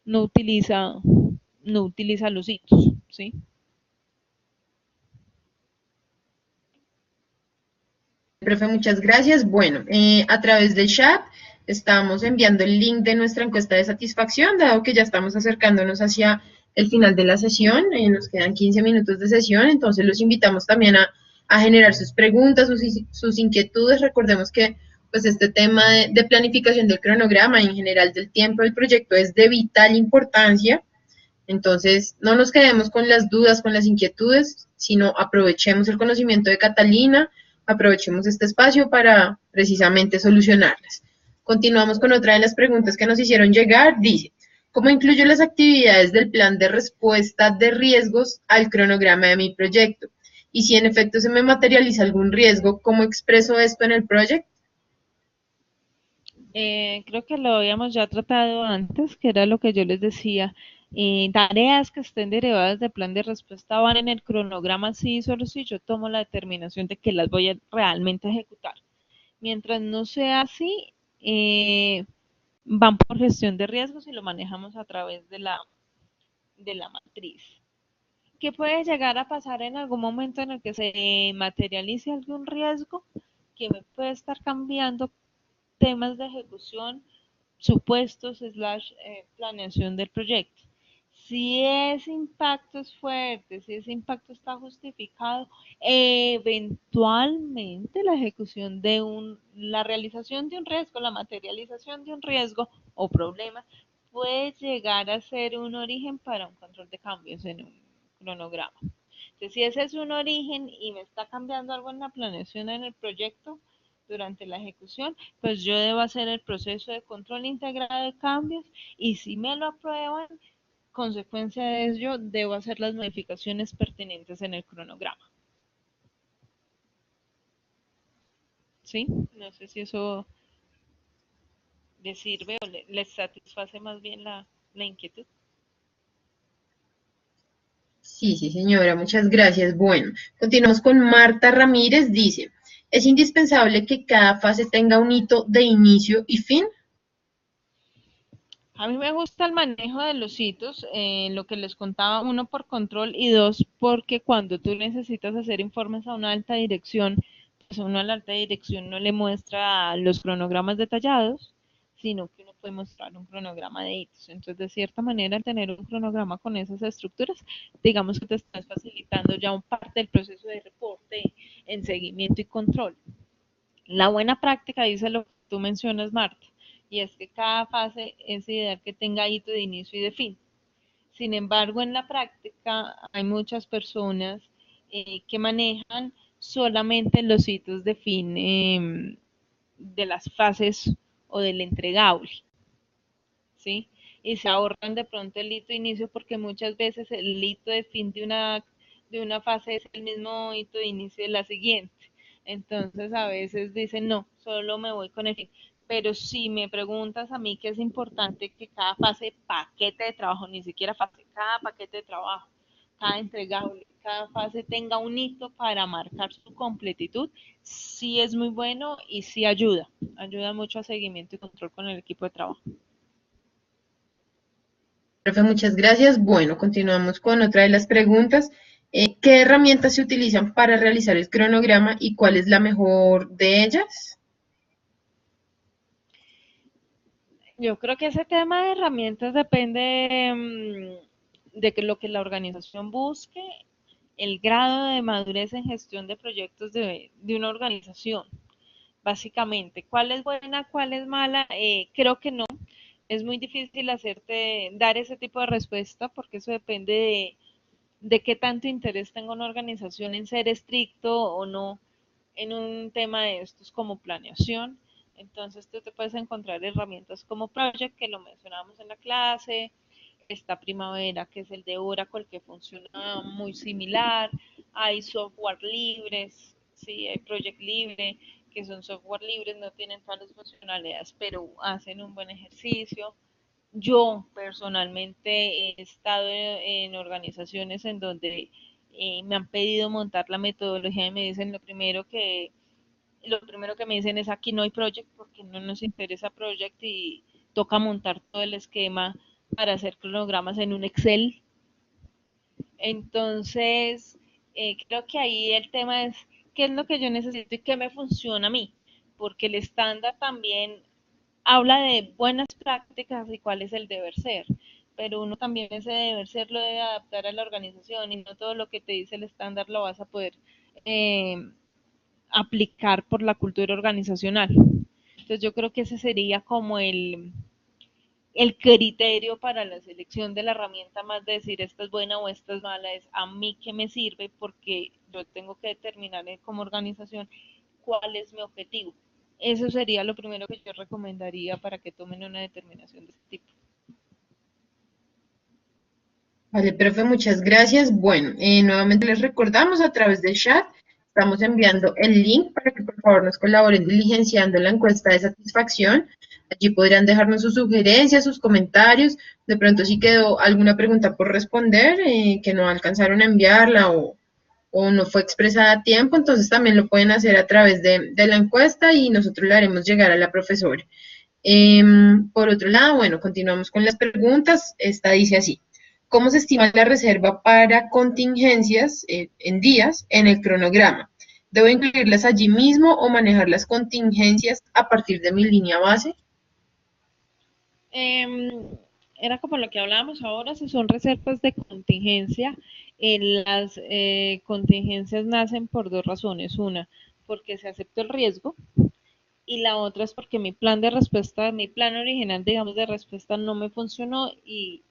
utiliza, no utiliza los hitos, ¿sí? Profe, muchas gracias. Bueno, a través del chat estamos enviando el link de nuestra encuesta de satisfacción, dado que ya estamos acercándonos hacia el final de la sesión. Nos quedan 15 minutos de sesión, entonces los invitamos también a generar sus preguntas, sus inquietudes. Recordemos que pues este tema de planificación del cronograma y en general del tiempo del proyecto es de vital importancia. Entonces, no nos quedemos con las dudas, con las inquietudes, sino aprovechemos el conocimiento de Catalina, aprovechemos este espacio para precisamente solucionarlas. Continuamos con otra de las preguntas que nos hicieron llegar. Dice, ¿cómo incluyo las actividades del plan de respuesta de riesgos al cronograma de mi proyecto? Y si en efecto se me materializa algún riesgo, ¿cómo expreso esto en el proyecto? Creo que lo habíamos ya tratado antes, que era lo que yo les decía. Tareas que estén derivadas del plan de respuesta van en el cronograma, sí, solo si yo tomo la determinación de que las voy a realmente ejecutar. Mientras no sea así, van por gestión de riesgos y lo manejamos a través de la matriz. ¿Qué puede llegar a pasar en algún momento en el que se materialice algún riesgo que me puede estar cambiando temas de ejecución, supuestos, slash, planeación del proyecto? Si ese impacto es fuerte, si ese impacto está justificado, eventualmente la ejecución de la realización de un riesgo, la materialización de un riesgo o problema puede llegar a ser un origen para un control de cambios en un cronograma. Entonces, si ese es un origen y me está cambiando algo en la planeación en el proyecto durante la ejecución, pues yo debo hacer el proceso de control integrado de cambios y si me lo aprueban, consecuencia de ello, debo hacer las modificaciones pertinentes en el cronograma. ¿Sí? No sé si eso le sirve o le satisface más bien la inquietud. Sí, sí, señora, muchas gracias. Bueno, continuamos con Marta Ramírez. Dice, ¿es indispensable que cada fase tenga un hito de inicio y fin? A mí me gusta el manejo de los hitos, lo que les contaba, uno por control y dos porque cuando tú necesitas hacer informes a una alta dirección, pues uno a la alta dirección no le muestra los cronogramas detallados, sino que uno puede mostrar un cronograma de hitos. Entonces, de cierta manera, al tener un cronograma con esas estructuras, digamos que te estás facilitando ya un parte del proceso de reporte en seguimiento y control. La buena práctica dice lo que tú mencionas, Marta, y es que cada fase es ideal que tenga hito de inicio y de fin. Sin embargo, en la práctica hay muchas personas que manejan solamente los hitos de fin de las fases o del entregable, ¿sí? Y se ahorran de pronto el hito de inicio porque muchas veces el hito de fin de una fase es el mismo hito de inicio de la siguiente. Entonces a veces dicen, no, solo me voy con el fin. Pero si me preguntas a mí que es importante que cada fase, paquete de trabajo, ni siquiera fase, cada paquete de trabajo, cada entregable, cada fase tenga un hito para marcar su completitud, sí es muy bueno y sí ayuda mucho a seguimiento y control con el equipo de trabajo. Profe, muchas gracias. Bueno, continuamos con otra de las preguntas. ¿Qué herramientas se utilizan para realizar el cronograma y cuál es la mejor de ellas? Yo creo que ese tema de herramientas depende de que lo que la organización busque, el grado de madurez en gestión de proyectos de una organización. Básicamente, ¿cuál es buena, cuál es mala? Creo que no. Es muy difícil dar ese tipo de respuesta porque eso depende de qué tanto interés tenga una organización en ser estricto o no en un tema de estos como planeación. Entonces tú te puedes encontrar herramientas como Project, que lo mencionamos en la clase, esta Primavera, que es el de Oracle, que funciona muy similar, hay software libres, sí, hay Project Libre, que son software libres, no tienen todas las funcionalidades, pero hacen un buen ejercicio. Yo personalmente he estado en organizaciones en donde me han pedido montar la metodología y me dicen lo primero que me dicen es aquí no hay project porque no nos interesa project y toca montar todo el esquema para hacer cronogramas en un Excel. Entonces, creo que ahí el tema es qué es lo que yo necesito y qué me funciona a mí, porque el estándar también habla de buenas prácticas y cuál es el deber ser, pero uno también ese deber ser lo debe adaptar a la organización y no todo lo que te dice el estándar lo vas a poder eh, aplicar por la cultura organizacional. Entonces yo creo que ese sería como el criterio para la selección de la herramienta, más de decir esta es buena o esta es mala, es a mí que me sirve, porque yo tengo que determinar como organización cuál es mi objetivo. Eso sería lo primero que yo recomendaría para que tomen una determinación de este tipo. Vale, profe, muchas gracias. Bueno, nuevamente les recordamos a través del chat, estamos enviando el link para que por favor nos colaboren diligenciando la encuesta de satisfacción. Allí podrían dejarnos sus sugerencias, sus comentarios. De pronto si quedó alguna pregunta por responder, que no alcanzaron a enviarla o no fue expresada a tiempo, entonces también lo pueden hacer a través de la encuesta y nosotros le haremos llegar a la profesora. Por otro lado, bueno, continuamos con las preguntas. Esta dice así: ¿cómo se estima la reserva para contingencias en días en el cronograma? ¿Debo incluirlas allí mismo o manejar las contingencias a partir de mi línea base? Era como lo que hablábamos ahora, si son reservas de contingencia, las contingencias nacen por dos razones. Una, porque se aceptó el riesgo, y la otra es porque mi plan de respuesta, mi plan original, digamos, de respuesta no me funcionó y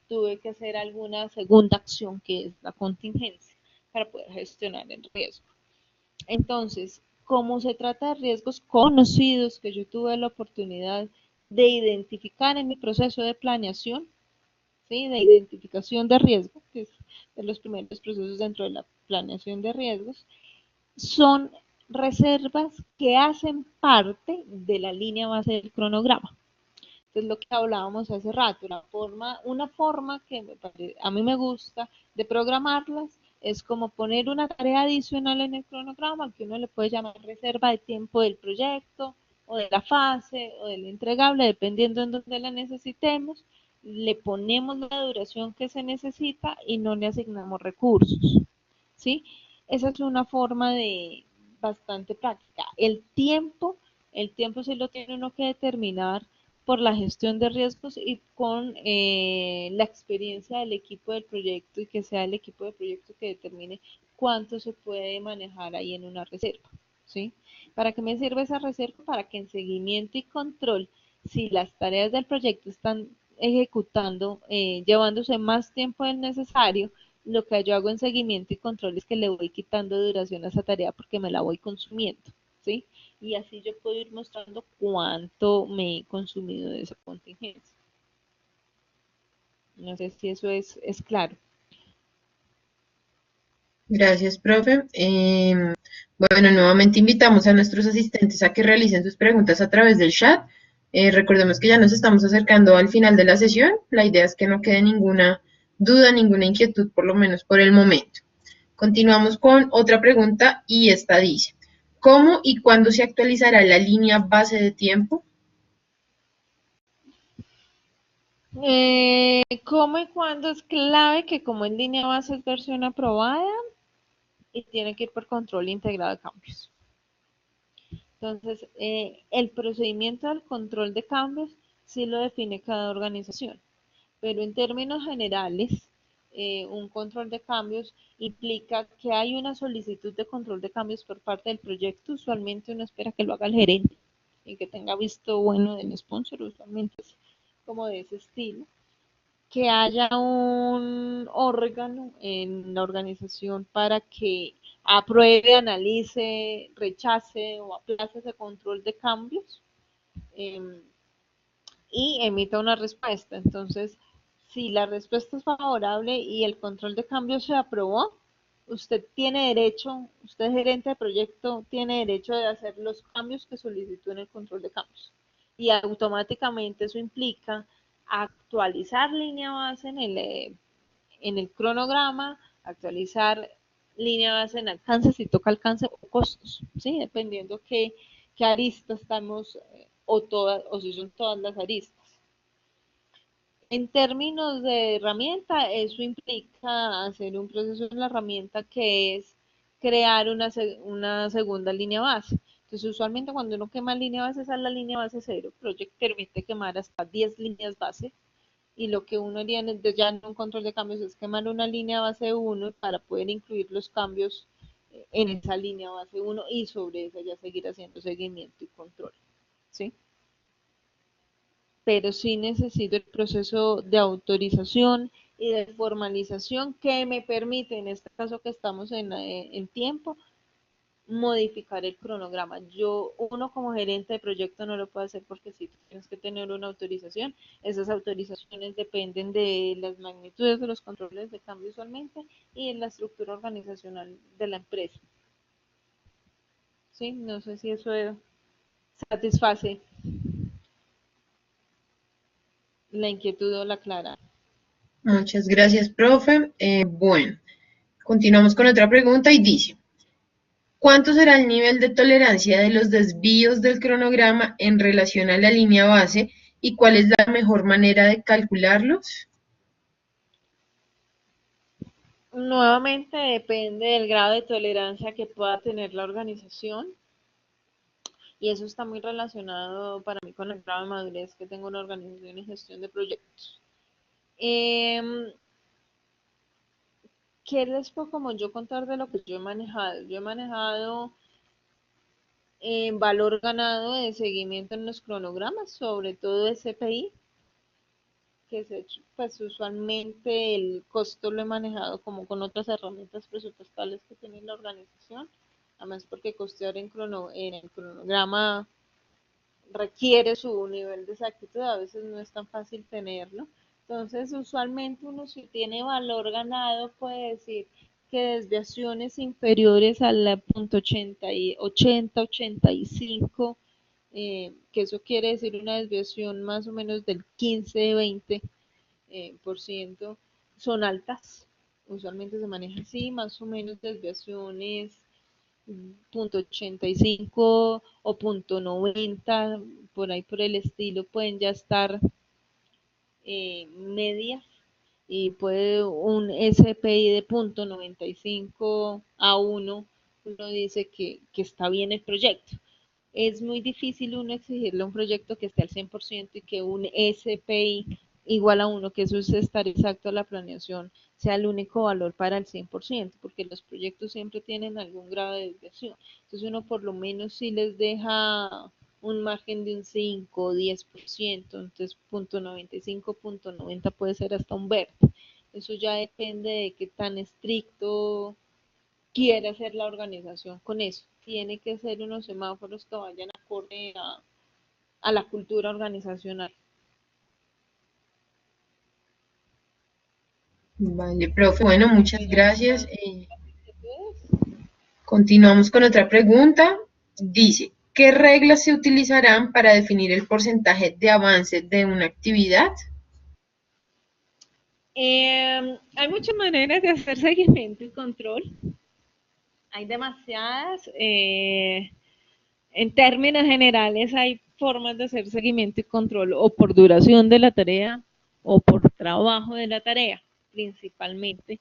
tuve que hacer alguna segunda acción que es la contingencia para poder gestionar el riesgo. Entonces, como se trata de riesgos conocidos que yo tuve la oportunidad de identificar en mi proceso de planeación, ¿sí? De identificación de riesgo, que es de los primeros procesos dentro de la planeación de riesgos, son reservas que hacen parte de la línea base del cronograma. Entonces, lo que hablábamos hace rato, una forma que a mí me gusta de programarlas es como poner una tarea adicional en el cronograma que uno le puede llamar reserva de tiempo del proyecto o de la fase o del entregable, dependiendo en dónde la necesitemos. Le ponemos la duración que se necesita y no le asignamos recursos, ¿sí? Esa es una forma de bastante práctica. El tiempo sí lo tiene uno que determinar por la gestión de riesgos y con la experiencia del equipo del proyecto, y que sea el equipo del proyecto que determine cuánto se puede manejar ahí en una reserva, ¿sí? ¿Para qué me sirve esa reserva? Para que en seguimiento y control, si las tareas del proyecto están ejecutando, llevándose más tiempo del necesario, lo que yo hago en seguimiento y control es que le voy quitando duración a esa tarea porque me la voy consumiendo, ¿sí? Y así yo puedo ir mostrando cuánto me he consumido de esa contingencia. No sé si eso es claro. Gracias, profe. Bueno, nuevamente invitamos a nuestros asistentes a que realicen sus preguntas a través del chat. Recordemos que ya nos estamos acercando al final de la sesión. La idea es que no quede ninguna duda, ninguna inquietud, por lo menos por el momento. Continuamos con otra pregunta y esta dice: ¿cómo y cuándo se actualizará la línea base de tiempo? ¿Cómo y cuándo es clave? Que como en línea base es versión aprobada y tiene que ir por control integrado de cambios. Entonces, el procedimiento del control de cambios sí lo define cada organización, pero en términos generales, un control de cambios implica que hay una solicitud de control de cambios por parte del proyecto. Usualmente uno espera que lo haga el gerente y que tenga visto bueno del sponsor, usualmente es como de ese estilo. Que haya un órgano en la organización para que apruebe, analice, rechace o aplace ese control de cambios, eh, y emita una respuesta. Entonces, si la respuesta es favorable y el control de cambios se aprobó, usted tiene derecho, usted gerente de proyecto, tiene derecho de hacer los cambios que solicitó en el control de cambios. Y automáticamente eso implica actualizar línea base en el cronograma, actualizar línea base en alcance, si toca alcance o costos, ¿sí? Dependiendo qué arista estamos, o si son todas las aristas. En términos de herramienta, eso implica hacer un proceso en la herramienta que es crear una segunda línea base. Entonces, usualmente cuando uno quema línea base, esa es la línea base cero. Project permite quemar hasta 10 líneas base, y lo que uno haría ya en un control de cambios es quemar una línea base 1 para poder incluir los cambios en esa línea base 1 y sobre esa ya seguir haciendo seguimiento y control, ¿sí? Pero sí necesito el proceso de autorización y de formalización que me permite, en este caso que estamos en tiempo, modificar el cronograma. Uno como gerente de proyecto no lo puede hacer porque sí tienes que tener una autorización. Esas autorizaciones dependen de las magnitudes de los controles de cambio usualmente y en la estructura organizacional de la empresa. Sí, no sé si eso satisface la inquietud o la clara. Muchas gracias, profe. Bueno, continuamos con otra pregunta y dice, ¿cuánto será el nivel de tolerancia de los desvíos del cronograma en relación a la línea base y cuál es la mejor manera de calcularlos? Nuevamente depende del grado de tolerancia que pueda tener la organización y eso está muy relacionado para mí con el grado de madurez que tengo una organización en gestión de proyectos. ¿Qué les puedo como yo contar de lo que yo he manejado? Yo he manejado valor ganado de seguimiento en los cronogramas, sobre todo SPI, que pues usualmente el costo lo he manejado como con otras herramientas presupuestales que tiene la organización, además porque costear en el cronograma requiere su nivel de exactitud, a veces no es tan fácil tenerlo. Entonces, usualmente uno si tiene valor ganado puede decir que desviaciones inferiores a la punto 85, que eso quiere decir una desviación más o menos del 15-20 por ciento, son altas. Usualmente se maneja así, más o menos desviaciones punto 85 o punto 90, por ahí por el estilo, pueden ya estar medias y puede un SPI de punto 95 a 1, uno dice que está bien el proyecto. Es muy difícil uno exigirle a un proyecto que esté al 100% y que un SPI igual a 1, que eso es estar exacto a la planeación, sea el único valor para el 100%, porque los proyectos siempre tienen algún grado de desviación. Entonces uno por lo menos sí les deja un margen de un 5 o 10%, entonces punto 95, punto 90 puede ser hasta un verde. Eso ya depende de qué tan estricto quiere hacer la organización con eso. Tiene que ser unos semáforos que vayan acorde a la cultura organizacional. Vale, profe. Bueno, muchas gracias. Continuamos con otra pregunta. Dice, ¿qué reglas se utilizarán para definir el porcentaje de avance de una actividad? Hay muchas maneras de hacer seguimiento y control. Hay demasiadas. En términos generales, hay formas de hacer seguimiento y control o por duración de la tarea o por trabajo de la tarea, principalmente.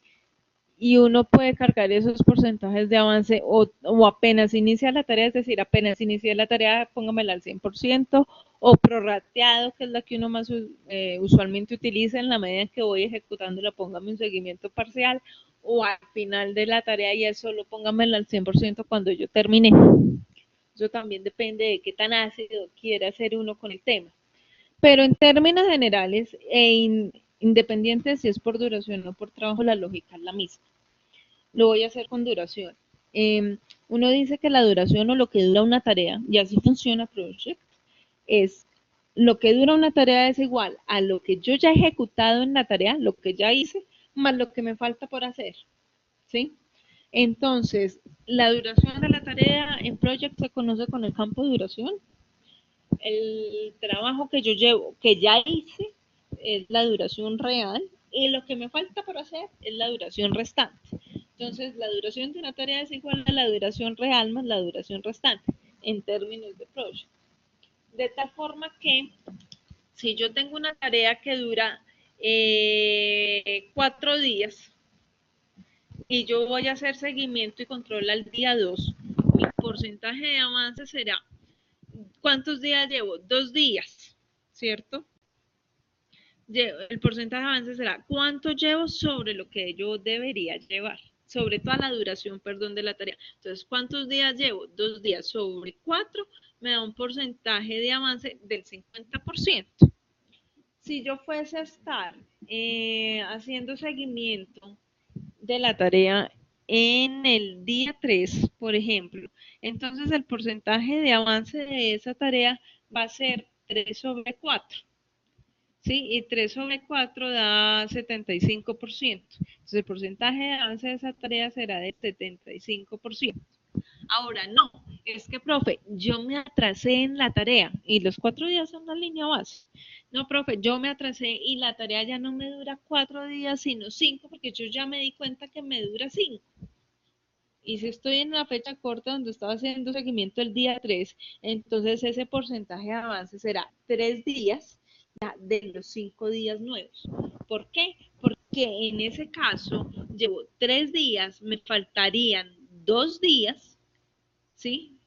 Y uno puede cargar esos porcentajes de avance o apenas inicia la tarea, es decir, apenas inicia la tarea, póngamela al 100%, o prorrateado, que es la que uno más usualmente utiliza, en la medida en que voy ejecutándola, póngame un seguimiento parcial, o al final de la tarea y eso solo póngamela al 100% cuando yo termine. Eso también depende de qué tan ácido quiera hacer uno con el tema. Pero en términos generales, independiente de si es por duración o por trabajo, la lógica es la misma. Lo voy a hacer con duración. Uno dice que la duración o lo que dura una tarea, y así funciona Project, es lo que dura una tarea es igual a lo que yo ya he ejecutado en la tarea, lo que ya hice, más lo que me falta por hacer. ¿Sí? Entonces, la duración de la tarea en Project se conoce con el campo de duración. El trabajo que yo llevo, que ya hice, es la duración real y lo que me falta por hacer es la duración restante. Entonces, la duración de una tarea es igual a la duración real más la duración restante en términos de Project. De tal forma que si yo tengo una tarea que dura 4 días, y yo voy a hacer seguimiento y control al día 2, mi porcentaje de avance será, ¿cuántos días llevo? 2 días, ¿cierto? El porcentaje de avance será cuánto llevo sobre lo que yo debería llevar. sobre toda la duración, perdón, de la tarea. Entonces, ¿cuántos días llevo? 2 días sobre 4 me da un porcentaje de avance del 50%. Si yo fuese a estar haciendo seguimiento de la tarea en el día 3, por ejemplo, entonces el porcentaje de avance de esa tarea va a ser 3 sobre 4. ¿Sí? Y 3 sobre 4 da 75%. Entonces el porcentaje de avance de esa tarea será de 75%. Ahora, no, es que, profe, yo me atrasé en la tarea y los 4 días son la línea base. No, profe, yo me atrasé y la tarea ya no me dura 4 días, sino 5, porque yo ya me di cuenta que me dura 5. Y si estoy en la fecha corta donde estaba haciendo seguimiento el día 3, entonces ese porcentaje de avance será 3 días de los 5 días nuevos. ¿Por qué? Porque en ese caso llevo 3 días, me faltarían 2 días, ¿sí?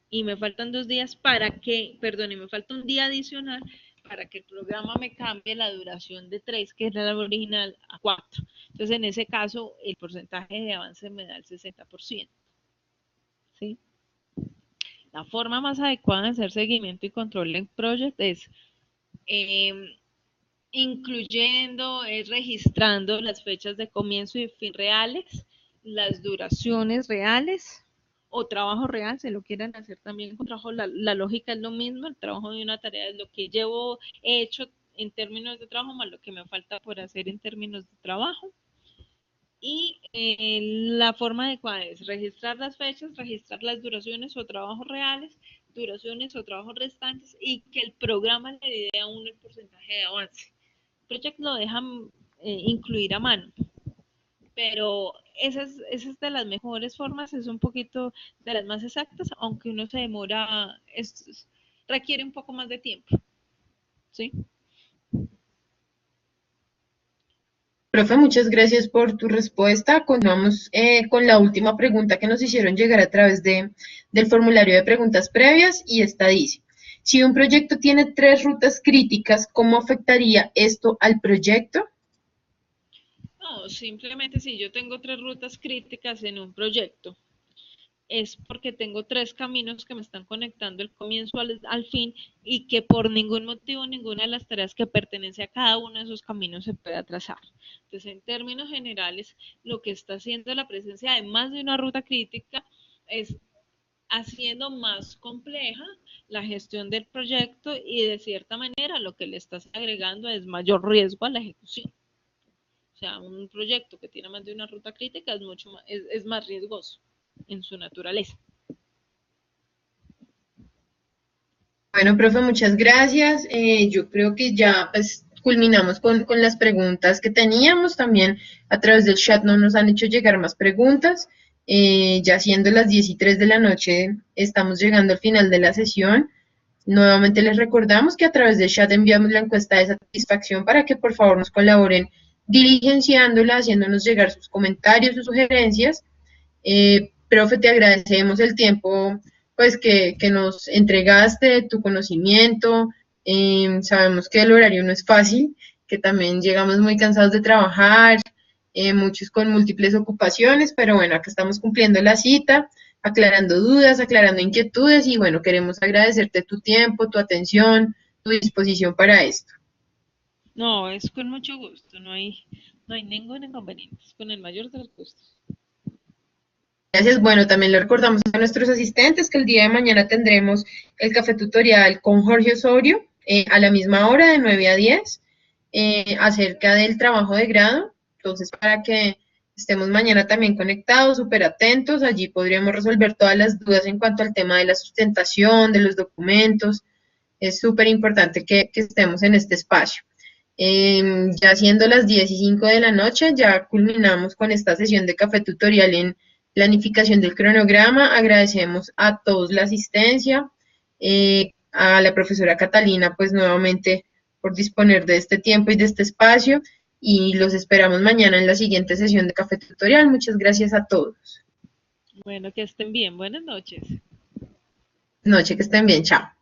Y me faltan 2 días para que, perdón, y me falta un día adicional para que el programa me cambie la duración de 3, que era la original, a 4. Entonces, en ese caso, el porcentaje de avance me da el 60%. ¿Sí? La forma más adecuada de hacer seguimiento y control en Project es incluyendo, registrando las fechas de comienzo y fin reales, las duraciones reales o trabajo real, se lo quieran hacer también con trabajo, la lógica es lo mismo, el trabajo de una tarea es lo que llevo hecho en términos de trabajo más lo que me falta por hacer en términos de trabajo. Y la forma adecuada es registrar las fechas, registrar las duraciones o trabajos reales, duraciones o trabajos restantes y que el programa le dé a uno el porcentaje de avance. Project lo dejan incluir a mano, pero esa es de las mejores formas, es un poquito de las más exactas, aunque uno se demora, requiere un poco más de tiempo, ¿sí? Profe, muchas gracias por tu respuesta. Continuamos con la última pregunta que nos hicieron llegar a través del formulario de preguntas previas y esta dice, si un proyecto tiene 3 rutas críticas, ¿cómo afectaría esto al proyecto? No, simplemente si yo tengo 3 rutas críticas en un proyecto, es porque tengo 3 caminos que me están conectando el comienzo al fin y que por ningún motivo ninguna de las tareas que pertenece a cada uno de esos caminos se puede atrasar. Entonces, en términos generales, lo que está haciendo la presencia de más de una ruta crítica es haciendo más compleja la gestión del proyecto y de cierta manera lo que le estás agregando es mayor riesgo a la ejecución. O sea, un proyecto que tiene más de una ruta crítica es mucho más, es más riesgoso en su naturaleza. Bueno, profe, muchas gracias. Yo creo que ya pues, culminamos con las preguntas que teníamos. También a través del chat no nos han hecho llegar más preguntas. Ya siendo las 10:03 de la noche, estamos llegando al final de la sesión. Nuevamente les recordamos que a través del chat enviamos la encuesta de satisfacción para que por favor nos colaboren diligenciándola, haciéndonos llegar sus comentarios, sus sugerencias. Profe, te agradecemos el tiempo pues que nos entregaste, tu conocimiento. Sabemos que el horario no es fácil, que también llegamos muy cansados de trabajar, muchos con múltiples ocupaciones, pero bueno, acá estamos cumpliendo la cita, aclarando dudas, aclarando inquietudes y bueno, queremos agradecerte tu tiempo, tu atención, tu disposición para esto. No, es con mucho gusto, no hay ningún inconveniente, es con el mayor de los gustos. Gracias. Bueno, también le recordamos a nuestros asistentes que el día de mañana tendremos el café tutorial con Jorge Osorio a la misma hora de 9 a 10 acerca del trabajo de grado. Entonces, para que estemos mañana también conectados, súper atentos, allí podríamos resolver todas las dudas en cuanto al tema de la sustentación, de los documentos. Es súper importante que estemos en este espacio. Ya siendo las 10:05 de la noche, ya culminamos con esta sesión de café tutorial en planificación del cronograma. Agradecemos a todos la asistencia, a la profesora Catalina, pues nuevamente por disponer de este tiempo y de este espacio, y los esperamos mañana en la siguiente sesión de café tutorial. Muchas gracias a todos. Bueno, que estén bien. Buenas noches. Noche, que estén bien. Chao.